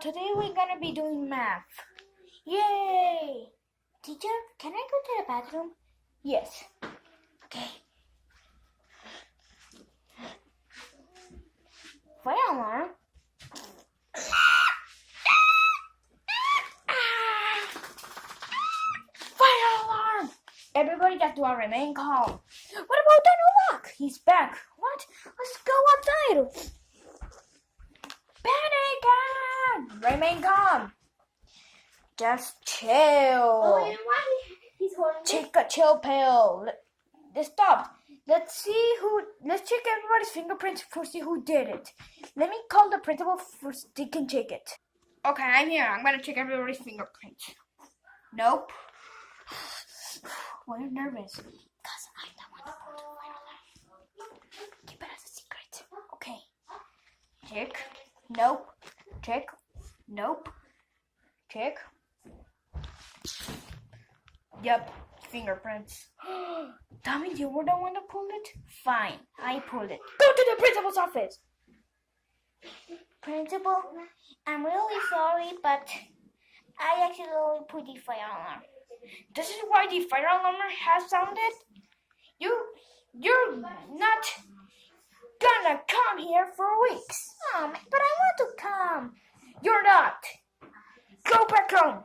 today we're gonna be doing math. Yay! Teacher, can I go to the bathroom? Yes. Okay. Fire alarm. Fire alarm! Everybody just do a remain calm. What about Donald? He's back. What? Let's go outside. Panic! Remain calm. Just chill. Oh, and why he's holding it? Take a chill pill. Let's stop. Let's check everybody's fingerprints to see who did it. Let me call the principal first. They can check it. Okay, I'm here. I'm gonna check everybody's fingerprints. Nope. Why are you nervous? Because I'm the one who pulled the fire alarm. Keep it as a secret. Okay. Check. Nope. Check. Nope. Check. Yep. Fingerprints. Tommy, you were the one that pulled it? Fine. I pulled it. Go to the principal's office. Principal, I'm really sorry, but I accidentally put the fire alarm. This is why the fire alarm has sounded? You're not gonna come here for weeks. But I want to come. You're not. Go back home.